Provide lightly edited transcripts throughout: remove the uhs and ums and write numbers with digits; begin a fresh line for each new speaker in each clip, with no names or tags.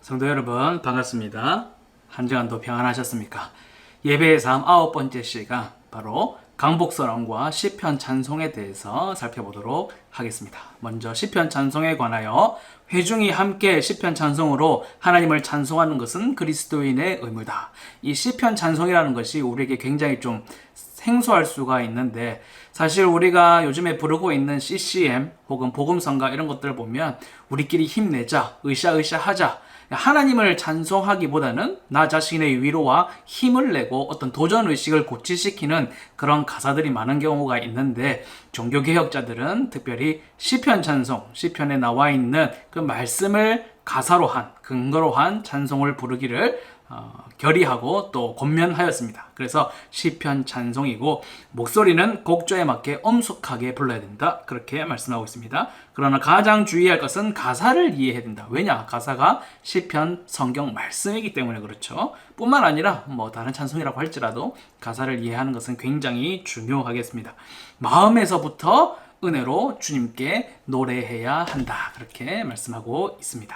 성도 여러분 반갑습니다. 한 주간도 평안하셨습니까? 예배의 삶 9번째 시간 바로 강복선언과 시편 찬송에 대해서 살펴보도록 하겠습니다. 먼저 시편 찬송에 관하여 회중이 함께 시편 찬송으로 하나님을 찬송하는 것은 그리스도인의 의무다. 이 시편 찬송이라는 것이 우리에게 굉장히 좀 생소할 수가 있는데, 사실 우리가 요즘에 부르고 있는 CCM 혹은 복음성가 이런 것들을 보면 우리끼리 힘내자, 으쌰으쌰 하자, 하나님을 찬송하기보다는 나 자신의 위로와 힘을 내고 어떤 도전의식을 고취시키는 그런 가사들이 많은 경우가 있는데, 종교개혁자들은 특별히 시편 찬송, 시편에 나와 있는 그 말씀을 가사로 한, 근거로 한 찬송을 부르기를 결의하고 또 권면하였습니다. 그래서 시편 찬송이고, 목소리는 곡조에 맞게 엄숙하게 불러야 된다, 그렇게 말씀하고 있습니다. 그러나 가장 주의할 것은 가사를 이해해야 된다. 왜냐? 가사가 시편 성경 말씀이기 때문에 그렇죠. 뿐만 아니라 다른 찬송이라고 할지라도 가사를 이해하는 것은 굉장히 중요하겠습니다. 마음에서부터 은혜로 주님께 노래해야 한다, 그렇게 말씀하고 있습니다.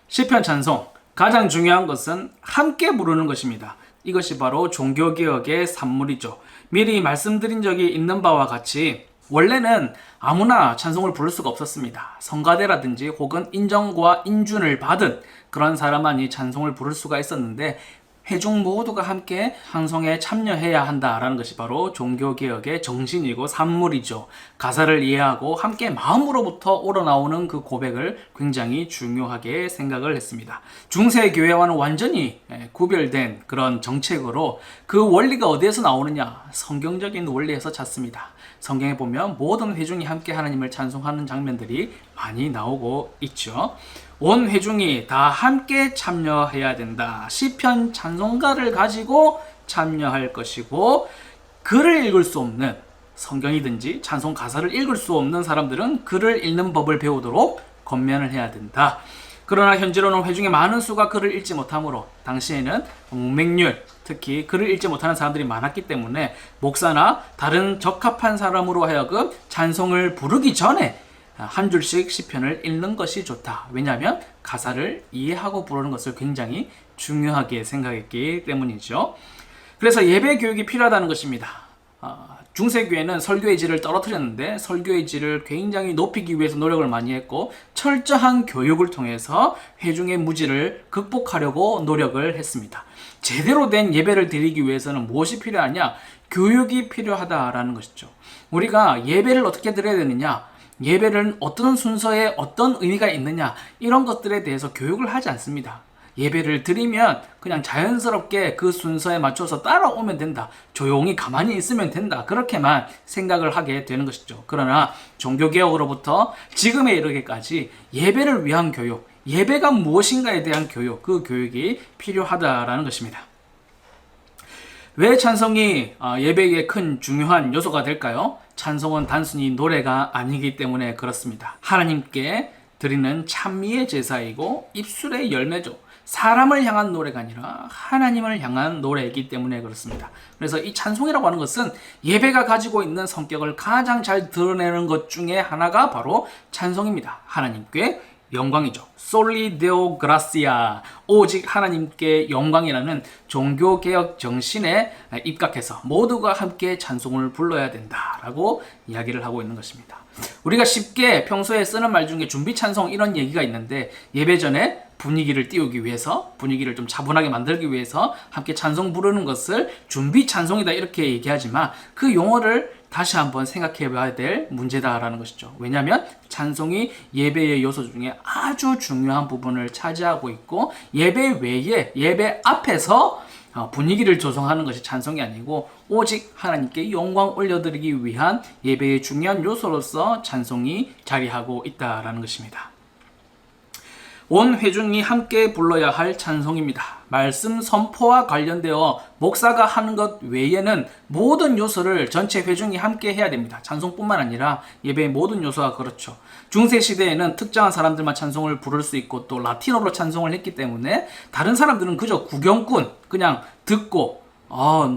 시편 찬송, 가장 중요한 것은 함께 부르는 것입니다. 이것이 바로 종교개혁의 산물이죠. 미리 말씀드린 적이 있는 바와 같이 원래는 아무나 찬송을 부를 수가 없었습니다. 성가대라든지 혹은 인정과 인준을 받은 그런 사람만이 찬송을 부를 수가 있었는데, 회중 모두가 함께 찬송에 참여해야 한다라는 것이 바로 종교개혁의 정신이고 산물이죠. 가사를 이해하고 함께 마음으로부터 우러나오는 그 고백을 굉장히 중요하게 생각을 했습니다. 중세교회와는 완전히 구별된 그런 정책으로, 그 원리가 어디에서 나오느냐? 성경적인 원리에서 찾습니다. 성경에 보면 모든 회중이 함께 하나님을 찬송하는 장면들이 많이 나오고 있죠. 온 회중이 다 함께 참여해야 된다. 시편 찬송가를 가지고 참여할 것이고, 글을 읽을 수 없는, 성경이든지 찬송 가사를 읽을 수 없는 사람들은 글을 읽는 법을 배우도록 권면을 해야 된다. 그러나 현재로는 회중의 많은 수가 글을 읽지 못하므로, 당시에는 문맹률, 특히 글을 읽지 못하는 사람들이 많았기 때문에 목사나 다른 적합한 사람으로 하여금 찬송을 부르기 전에 한 줄씩 시편을 읽는 것이 좋다. 왜냐하면 가사를 이해하고 부르는 것을 굉장히 중요하게 생각했기 때문이죠. 그래서 예배 교육이 필요하다는 것입니다. 중세교회는 설교의 질을 떨어뜨렸는데, 설교의 질을 굉장히 높이기 위해서 노력을 많이 했고, 철저한 교육을 통해서 회중의 무지를 극복하려고 노력을 했습니다. 제대로 된 예배를 드리기 위해서는 무엇이 필요하냐? 교육이 필요하다라는 것이죠. 우리가 예배를 어떻게 드려야 되느냐? 예배는 어떤 순서에 어떤 의미가 있느냐, 이런 것들에 대해서 교육을 하지 않습니다. 예배를 드리면 그냥 자연스럽게 그 순서에 맞춰서 따라오면 된다, 조용히 가만히 있으면 된다, 그렇게만 생각을 하게 되는 것이죠. 그러나 종교개혁으로부터 지금에 이르기까지 예배를 위한 교육, 예배가 무엇인가에 대한 교육, 그 교육이 필요하다라는 것입니다. 왜 찬송이 예배의 큰 중요한 요소가 될까요? 찬송은 단순히 노래가 아니기 때문에 그렇습니다. 하나님께 드리는 찬미의 제사이고 입술의 열매죠. 사람을 향한 노래가 아니라 하나님을 향한 노래이기 때문에 그렇습니다. 그래서 이 찬송이라고 하는 것은 예배가 가지고 있는 성격을 가장 잘 드러내는 것 중에 하나가 바로 찬송입니다. 하나님께 영광이죠. 솔리 데오 그라시아, 오직 하나님께 영광이라는 종교개혁 정신에 입각해서 모두가 함께 찬송을 불러야 된다라고 이야기를 하고 있는 것입니다. 우리가 쉽게 평소에 쓰는 말 중에 준비 찬송 이런 얘기가 있는데, 예배 전에 분위기를 띄우기 위해서, 분위기를 좀 차분하게 만들기 위해서 함께 찬송 부르는 것을 준비 찬송이다 이렇게 얘기하지만, 그 용어를 다시 한번 생각해 봐야 될 문제다라는 것이죠. 왜냐하면 찬송이 예배의 요소 중에 아주 중요한 부분을 차지하고 있고, 예배 외에, 예배 앞에서 분위기를 조성하는 것이 찬송이 아니고, 오직 하나님께 영광 올려드리기 위한 예배의 중요한 요소로서 찬송이 자리하고 있다라는 것입니다. 온 회중이 함께 불러야 할 찬송입니다. 말씀 선포와 관련되어 목사가 하는 것 외에는 모든 요소를 전체 회중이 함께 해야 됩니다. 찬송뿐만 아니라 예배의 모든 요소가 그렇죠. 중세 시대에는 특정한 사람들만 찬송을 부를 수 있고, 또 라틴어로 찬송을 했기 때문에 다른 사람들은 그저 구경꾼, 그냥 듣고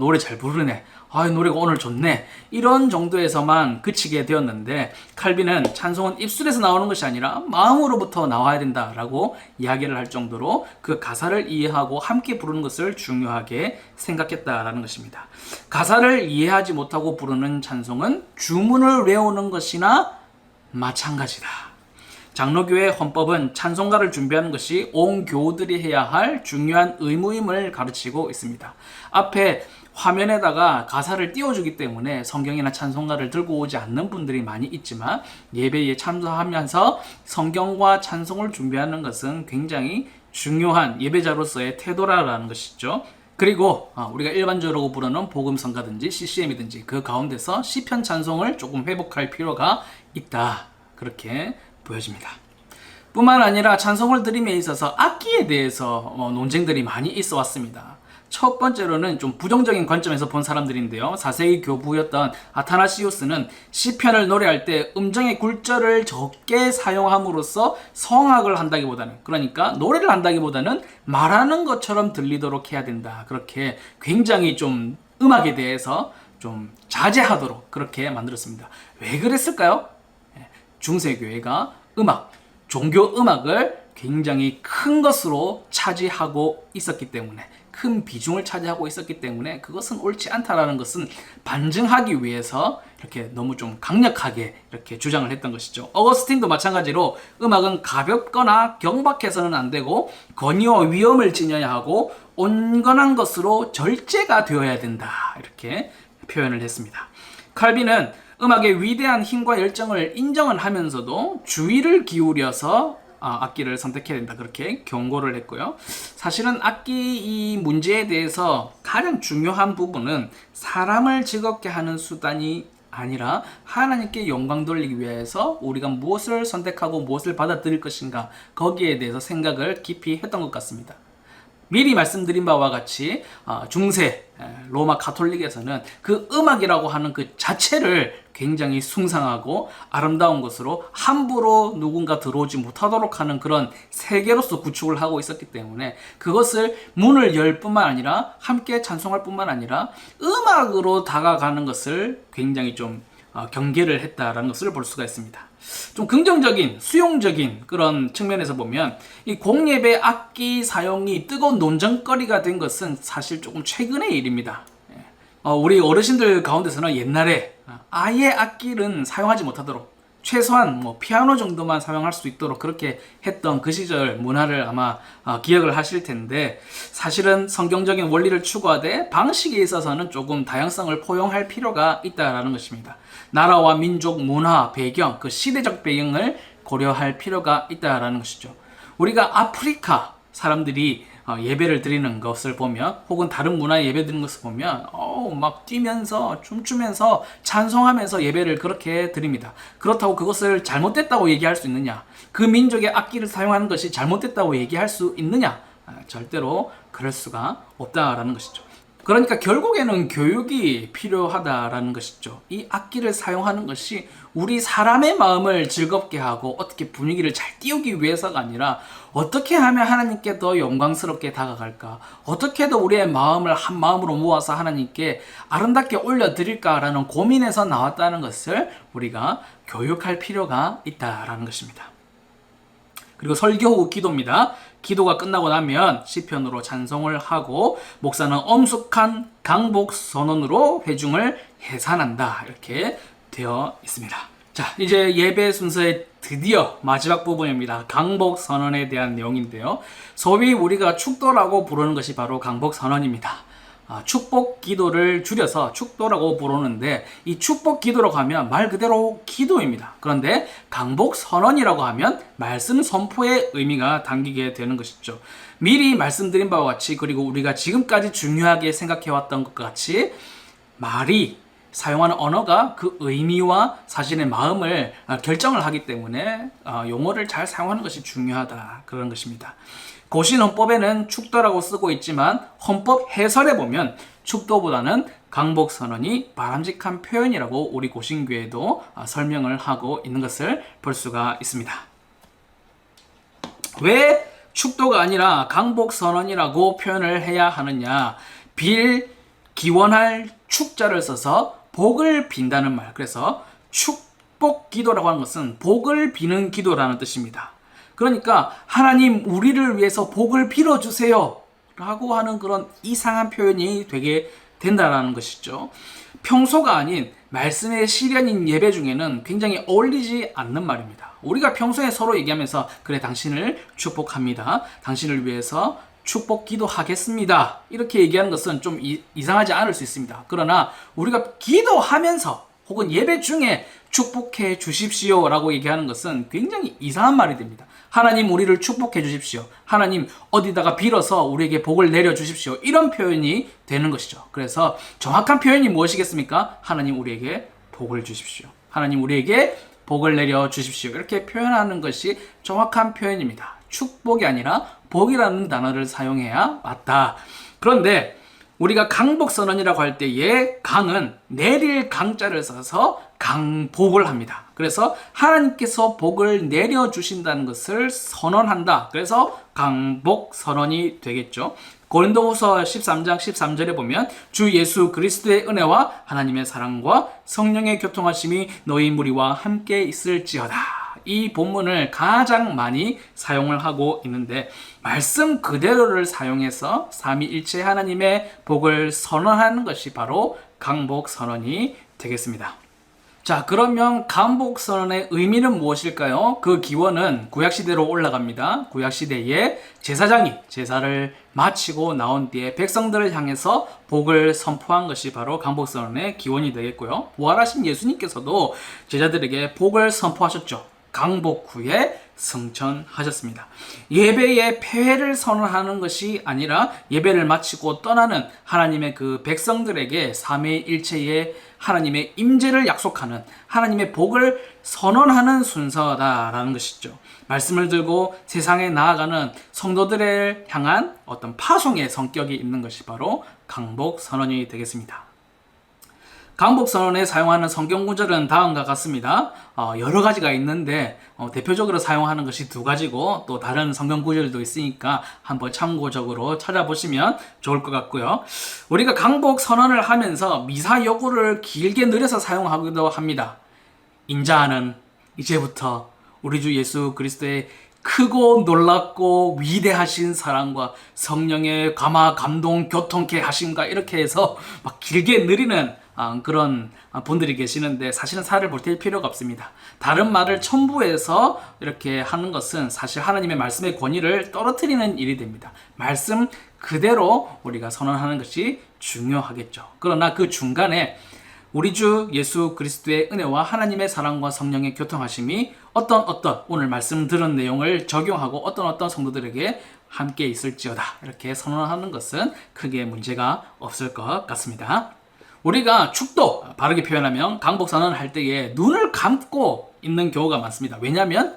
노래 잘 부르네, 아, 노래가 오늘 좋네, 이런 정도에서만 그치게 되었는데, 칼빈은 찬송은 입술에서 나오는 것이 아니라 마음으로부터 나와야 된다라고 이야기를 할 정도로 그 가사를 이해하고 함께 부르는 것을 중요하게 생각했다라는 것입니다. 가사를 이해하지 못하고 부르는 찬송은 주문을 외우는 것이나 마찬가지다. 장로교회 헌법은 찬송가를 준비하는 것이 온 교우들이 해야 할 중요한 의무임을 가르치고 있습니다. 앞에 화면에다가 가사를 띄워주기 때문에 성경이나 찬송가를 들고 오지 않는 분들이 많이 있지만, 예배에 참석하면서 성경과 찬송을 준비하는 것은 굉장히 중요한 예배자로서의 태도라는 것이죠. 그리고 우리가 일반적으로 부르는 복음성가든지 CCM이든지 그 가운데서 시편 찬송을 조금 회복할 필요가 있다, 그렇게 보여집니다. 뿐만 아니라 찬송을 드림에 있어서 악기에 대해서 논쟁들이 많이 있어 왔습니다. 첫 번째로는 좀 부정적인 관점에서 본 사람들인데요. 4세기 교부였던 아타나시우스는 시편을 노래할 때 음정의 굴절을 적게 사용함으로써 성악을 한다기보다는, 그러니까 노래를 한다기보다는 말하는 것처럼 들리도록 해야 된다, 그렇게 굉장히 좀 음악에 대해서 좀 자제하도록 그렇게 만들었습니다. 왜 그랬을까요? 중세교회가 종교 음악을 굉장히 큰 것으로 차지하고 있었기 때문에, 큰 비중을 차지하고 있었기 때문에 그것은 옳지 않다라는 것은 반증하기 위해서 이렇게 너무 좀 강력하게 이렇게 주장을 했던 것이죠. 어거스틴도 마찬가지로 음악은 가볍거나 경박해서는 안 되고 권위와 위엄을 지녀야 하고 온건한 것으로 절제가 되어야 된다, 이렇게 표현을 했습니다. 칼빈은 음악의 위대한 힘과 열정을 인정을 하면서도 주의를 기울여서 악기를 선택해야 된다, 그렇게 경고를 했고요. 사실은 악기 이 문제에 대해서 가장 중요한 부분은 사람을 즐겁게 하는 수단이 아니라 하나님께 영광 돌리기 위해서 우리가 무엇을 선택하고 무엇을 받아들일 것인가, 거기에 대해서 생각을 깊이 했던 것 같습니다. 미리 말씀드린 바와 같이 중세 로마 가톨릭에서는 그 음악이라고 하는 그 자체를 굉장히 숭상하고 아름다운 것으로 함부로 누군가 들어오지 못하도록 하는 그런 세계로서 구축을 하고 있었기 때문에, 그것을 문을 열 뿐만 아니라 함께 찬송할 뿐만 아니라 음악으로 다가가는 것을 굉장히 좀 경계를 했다라는 것을 볼 수가 있습니다. 좀 긍정적인, 수용적인 그런 측면에서 보면 이 공예배 악기 사용이 뜨거운 논쟁거리가 된 것은 사실 조금 최근의 일입니다. 우리 어르신들 가운데서는 옛날에 아예 악기는 사용하지 못하도록, 최소한 피아노 정도만 사용할 수 있도록 그렇게 했던 그 시절 문화를 아마 기억을 하실 텐데, 사실은 성경적인 원리를 추구하되 방식에 있어서는 조금 다양성을 포용할 필요가 있다라는 것입니다. 나라와 민족, 문화, 배경, 그 시대적 배경을 고려할 필요가 있다라는 것이죠. 우리가 아프리카 사람들이 예배를 드리는 것을 보면, 혹은 다른 문화의 예배 드리는 것을 보면 막 뛰면서 춤추면서 찬송하면서 예배를 그렇게 드립니다. 그렇다고 그것을 잘못됐다고 얘기할 수 있느냐? 그 민족의 악기를 사용하는 것이 잘못됐다고 얘기할 수 있느냐? 절대로 그럴 수가 없다라는 것이죠. 그러니까 결국에는 교육이 필요하다라는 것이죠. 이 악기를 사용하는 것이 우리 사람의 마음을 즐겁게 하고 어떻게 분위기를 잘 띄우기 위해서가 아니라, 어떻게 하면 하나님께 더 영광스럽게 다가갈까, 어떻게 더 우리의 마음을 한 마음으로 모아서 하나님께 아름답게 올려드릴까라는 고민에서 나왔다는 것을 우리가 교육할 필요가 있다라는 것입니다. 그리고 설교 후 기도입니다. 기도가 끝나고 나면 시편으로 찬송을 하고 목사는 엄숙한 강복 선언으로 회중을 해산한다, 이렇게 되어 있습니다. 자, 이제 예배 순서의 드디어 마지막 부분입니다. 강복 선언에 대한 내용인데요. 소위 우리가 축도라고 부르는 것이 바로 강복 선언입니다. 축복 기도를 줄여서 축도라고 부르는데, 이 축복 기도라고 하면 말 그대로 기도입니다. 그런데 강복 선언이라고 하면 말씀 선포의 의미가 담기게 되는 것이죠. 미리 말씀드린 바와 같이, 그리고 우리가 지금까지 중요하게 생각해왔던 것과 같이, 말이 사용하는 언어가 그 의미와 사실의 마음을 결정을 하기 때문에 용어를 잘 사용하는 것이 중요하다, 그런 것입니다. 고신 헌법에는 축도라고 쓰고 있지만 헌법 해설에 보면 축도보다는 강복 선언이 바람직한 표현이라고 우리 고신교회도 설명을 하고 있는 것을 볼 수가 있습니다. 왜 축도가 아니라 강복 선언이라고 표현을 해야 하느냐? 빌 기원할 축자를 써서 복을 빈다는 말. 그래서 축복 기도라고 하는 것은 복을 비는 기도라는 뜻입니다. 그러니까 하나님 우리를 위해서 복을 빌어주세요 라고 하는 그런 이상한 표현이 되게 된다는 것이죠. 평소가 아닌 말씀의 실현인 예배 중에는 굉장히 어울리지 않는 말입니다. 우리가 평소에 서로 얘기하면서 그래 당신을 축복합니다. 당신을 위해서 축복 기도하겠습니다. 이렇게 얘기하는 것은 좀 이상하지 않을 수 있습니다. 그러나 우리가 기도하면서 혹은 예배 중에 축복해 주십시오 라고 얘기하는 것은 굉장히 이상한 말이 됩니다. 하나님 우리를 축복해 주십시오. 하나님 어디다가 빌어서 우리에게 복을 내려 주십시오. 이런 표현이 되는 것이죠. 그래서 정확한 표현이 무엇이겠습니까? 하나님 우리에게 복을 주십시오. 하나님 우리에게 복을 내려 주십시오. 이렇게 표현하는 것이 정확한 표현입니다. 축복이 아니라 복이라는 단어를 사용해야 맞다. 그런데 우리가 강복선언이라고 할 때에 강은 내릴 강자를 써서 강복을 합니다. 그래서 하나님께서 복을 내려주신다는 것을 선언한다. 그래서 강복선언이 되겠죠. 고린도후서 13장 13절에 보면 주 예수 그리스도의 은혜와 하나님의 사랑과 성령의 교통하심이 너희 무리와 함께 있을지어다. 이 본문을 가장 많이 사용을 하고 있는데 말씀 그대로를 사용해서 삼위일체 하나님의 복을 선언하는 것이 바로 강복선언이 되겠습니다. 자, 그러면 강복선언의 의미는 무엇일까요? 그 기원은 구약시대로 올라갑니다. 구약시대에 제사장이 제사를 마치고 나온 뒤에 백성들을 향해서 복을 선포한 것이 바로 강복선언의 기원이 되겠고요. 부활하신 예수님께서도 제자들에게 복을 선포하셨죠. 강복 후에 승천하셨습니다. 예배의 폐회를 선언하는 것이 아니라 예배를 마치고 떠나는 하나님의 그 백성들에게 삼위일체의 하나님의 임재를 약속하는 하나님의 복을 선언하는 순서다라는 것이죠. 말씀을 들고 세상에 나아가는 성도들을 향한 어떤 파송의 성격이 있는 것이 바로 강복 선언이 되겠습니다. 강복선언에 사용하는 성경 구절은 다음과 같습니다. 여러 가지가 있는데 대표적으로 사용하는 것이 두 가지고 또 다른 성경 구절도 있으니까 한번 참고적으로 찾아보시면 좋을 것 같고요. 우리가 강복선언을 하면서 미사여구를 길게 늘려서 사용하기도 합니다. 인자하는 이제부터 우리 주 예수 그리스도의 크고 놀랍고 위대하신 사랑과 성령의 감화 감동 교통케 하심과 이렇게 해서 막 길게 느리는 그런 분들이 계시는데 사실은 살을 볼릴 필요가 없습니다. 다른 말을 첨부해서 이렇게 하는 것은 사실 하나님의 말씀의 권위를 떨어뜨리는 일이 됩니다. 말씀 그대로 우리가 선언하는 것이 중요하겠죠. 그러나 그 중간에 우리 주 예수 그리스도의 은혜와 하나님의 사랑과 성령의 교통하심이 어떤 오늘 말씀 들은 내용을 적용하고 어떤 성도들에게 함께 있을지어다 이렇게 선언하는 것은 크게 문제가 없을 것 같습니다. 우리가 축도 바르게 표현하면 강복선언 할 때에 눈을 감고 있는 경우가 많습니다. 왜냐하면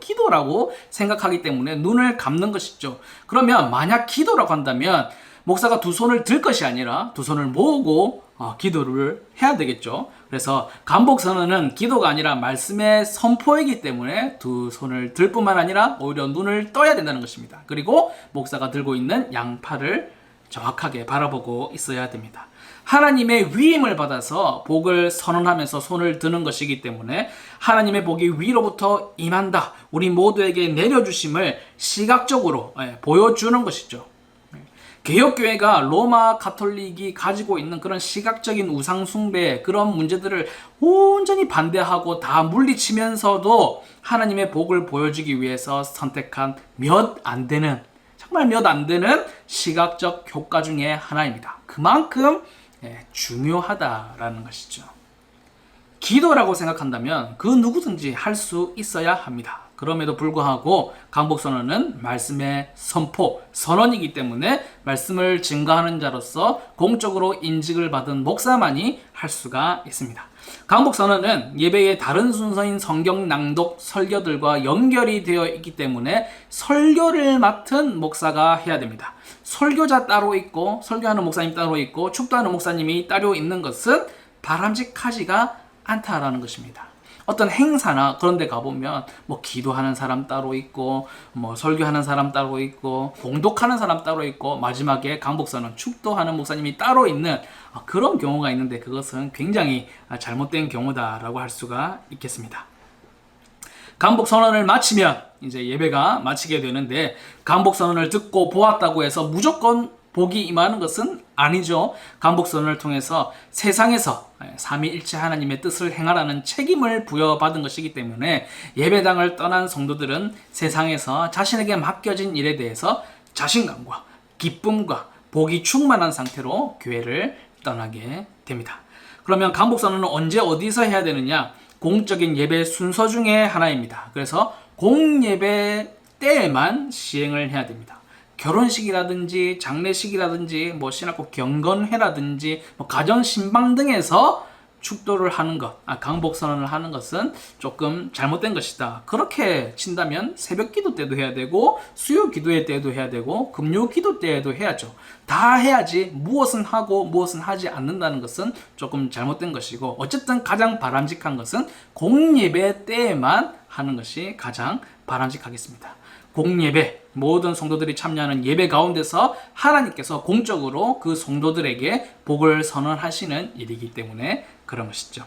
기도라고 생각하기 때문에 눈을 감는 것이죠. 그러면 만약 기도라고 한다면 목사가 두 손을 들 것이 아니라 두 손을 모으고 기도를 해야 되겠죠. 그래서 강복선언은 기도가 아니라 말씀의 선포이기 때문에 두 손을 들 뿐만 아니라 오히려 눈을 떠야 된다는 것입니다. 그리고 목사가 들고 있는 양팔을 정확하게 바라보고 있어야 됩니다. 하나님의 위임을 받아서 복을 선언하면서 손을 드는 것이기 때문에 하나님의 복이 위로부터 임한다. 우리 모두에게 내려주심을 시각적으로 보여주는 것이죠. 개혁교회가 로마 가톨릭이 가지고 있는 그런 시각적인 우상숭배 그런 문제들을 온전히 반대하고 다 물리치면서도 하나님의 복을 보여주기 위해서 선택한 정말 몇 안 되는 시각적 효과 중에 하나입니다. 그만큼 중요하다라는 것이죠. 기도라고 생각한다면 그 누구든지 할 수 있어야 합니다. 그럼에도 불구하고 강복선언은 말씀의 선언이기 때문에 말씀을 증거하는 자로서 공적으로 인직을 받은 목사만이 할 수가 있습니다. 강복선언은 예배의 다른 순서인 성경 낭독 설교들과 연결이 되어 있기 때문에 설교를 맡은 목사가 해야 됩니다. 설교자 따로 있고 설교하는 목사님 따로 있고 축도하는 목사님이 따로 있는 것은 바람직하지가 않다라는 것입니다. 어떤 행사나 그런 데 가보면 뭐 기도하는 사람 따로 있고 뭐 설교하는 사람 따로 있고 봉독하는 사람 따로 있고 마지막에 강복선언 축도하는 목사님이 따로 있는 그런 경우가 있는데 그것은 굉장히 잘못된 경우다라고 할 수가 있겠습니다. 강복선언을 마치면 이제 예배가 마치게 되는데 강복선언을 듣고 보았다고 해서 무조건 복이 임하는 것은 아니죠. 강복선언을 통해서 세상에서 삼위일체 하나님의 뜻을 행하라는 책임을 부여받은 것이기 때문에 예배당을 떠난 성도들은 세상에서 자신에게 맡겨진 일에 대해서 자신감과 기쁨과 복이 충만한 상태로 교회를 떠나게 됩니다. 그러면 강복선언은 언제 어디서 해야 되느냐? 공적인 예배 순서 중에 하나입니다. 그래서 공예배 때에만 시행을 해야 됩니다. 결혼식이라든지 장례식이라든지 뭐 신학교 경건회라든지 뭐 가정 신방 등에서 축도를 하는 것, 강복선언을 하는 것은 조금 잘못된 것이다. 그렇게 친다면 새벽 기도 때도 해야 되고 수요 기도회 때도 해야 되고 금요 기도 때에도 해야죠. 다 해야지 무엇은 하고 무엇은 하지 않는다는 것은 조금 잘못된 것이고 어쨌든 가장 바람직한 것은 공예배 때에만 하는 것이 가장 바람직하겠습니다. 공예배, 모든 성도들이 참여하는 예배 가운데서 하나님께서 공적으로 그 성도들에게 복을 선언하시는 일이기 때문에 그런 것이죠.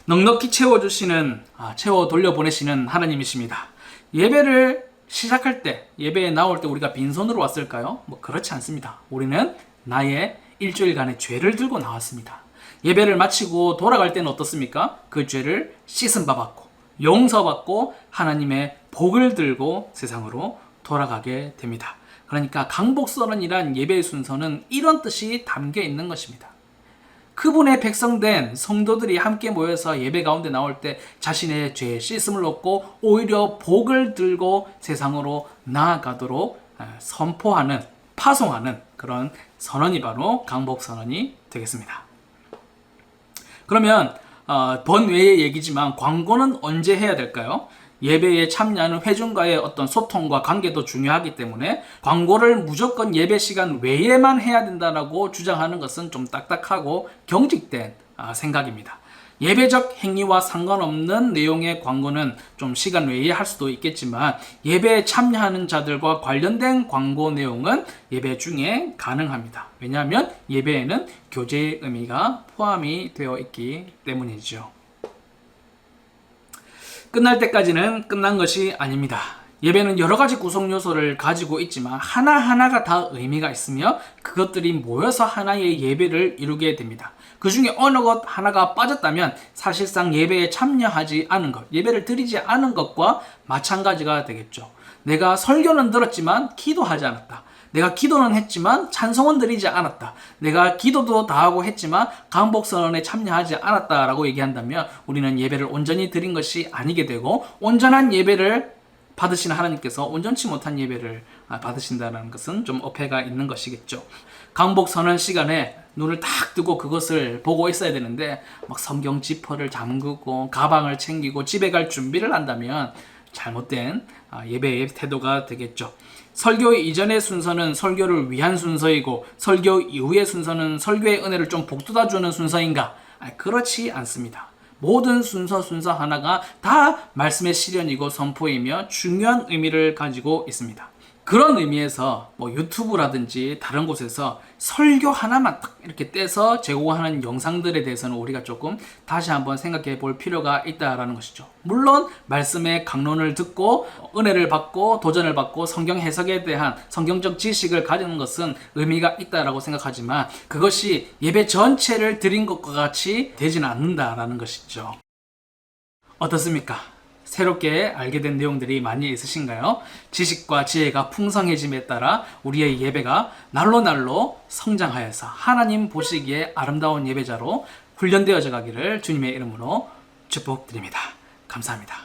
넉넉히 채워주시는, 채워 돌려보내시는 하나님이십니다. 예배를 시작할 때, 예배에 나올 때 우리가 빈손으로 왔을까요? 뭐 그렇지 않습니다. 우리는 나의 일주일간의 죄를 들고 나왔습니다. 예배를 마치고 돌아갈 때는 어떻습니까? 그 죄를 씻음 받았고 용서받고 하나님의 복을 들고 세상으로 돌아가게 됩니다. 그러니까 강복선언이란 예배의 순서는 이런 뜻이 담겨 있는 것입니다. 그분의 백성된 성도들이 함께 모여서 예배 가운데 나올 때 자신의 죄의 씻음을 얻고 오히려 복을 들고 세상으로 나아가도록 선포하는, 파송하는 그런 선언이 바로 강복선언이 되겠습니다. 그러면 번외의 얘기지만 광고는 언제 해야 될까요? 예배에 참여하는 회중과의 어떤 소통과 관계도 중요하기 때문에 광고를 무조건 예배 시간 외에만 해야 된다고 주장하는 것은 좀 딱딱하고 경직된 생각입니다. 예배적 행위와 상관없는 내용의 광고는 좀 시간 외에 할 수도 있겠지만 예배에 참여하는 자들과 관련된 광고 내용은 예배 중에 가능합니다. 왜냐하면 예배에는 교제의 의미가 포함이 되어 있기 때문이죠. 끝날 때까지는 끝난 것이 아닙니다. 예배는 여러 가지 구성 요소를 가지고 있지만 하나하나가 다 의미가 있으며 그것들이 모여서 하나의 예배를 이루게 됩니다. 그 중에 어느 것 하나가 빠졌다면 사실상 예배에 참여하지 않은 것, 예배를 드리지 않은 것과 마찬가지가 되겠죠. 내가 설교는 들었지만 기도하지 않았다. 내가 기도는 했지만 찬송은 드리지 않았다. 내가 기도도 다 하고 했지만 강복선언에 참여하지 않았다라고 얘기한다면 우리는 예배를 온전히 드린 것이 아니게 되고 온전한 예배를 받으시는 하나님께서 온전치 못한 예배를 받으신다는 것은 좀 어폐가 있는 것이겠죠. 강복선언 시간에 눈을 딱 뜨고 그것을 보고 있어야 되는데 막 성경 지퍼를 잠그고 가방을 챙기고 집에 갈 준비를 한다면 잘못된 예배의 태도가 되겠죠. 설교 이전의 순서는 설교를 위한 순서이고 설교 이후의 순서는 설교의 은혜를 좀 북돋아주는 순서인가? 그렇지 않습니다. 모든 순서 하나가 다 말씀의 실현이고 선포이며 중요한 의미를 가지고 있습니다. 그런 의미에서 뭐 유튜브라든지 다른 곳에서 설교 하나만 딱 이렇게 떼서 제공하는 영상들에 대해서는 우리가 조금 다시 한번 생각해 볼 필요가 있다라는 것이죠. 물론 말씀의 강론을 듣고 은혜를 받고 도전을 받고 성경 해석에 대한 성경적 지식을 가지는 것은 의미가 있다라고 생각하지만 그것이 예배 전체를 드린 것과 같이 되지는 않는다라는 것이죠. 어떻습니까? 새롭게 알게 된 내용들이 많이 있으신가요? 지식과 지혜가 풍성해짐에 따라 우리의 예배가 날로 성장하여서 하나님 보시기에 아름다운 예배자로 훈련되어져 가기를 주님의 이름으로 축복드립니다. 감사합니다.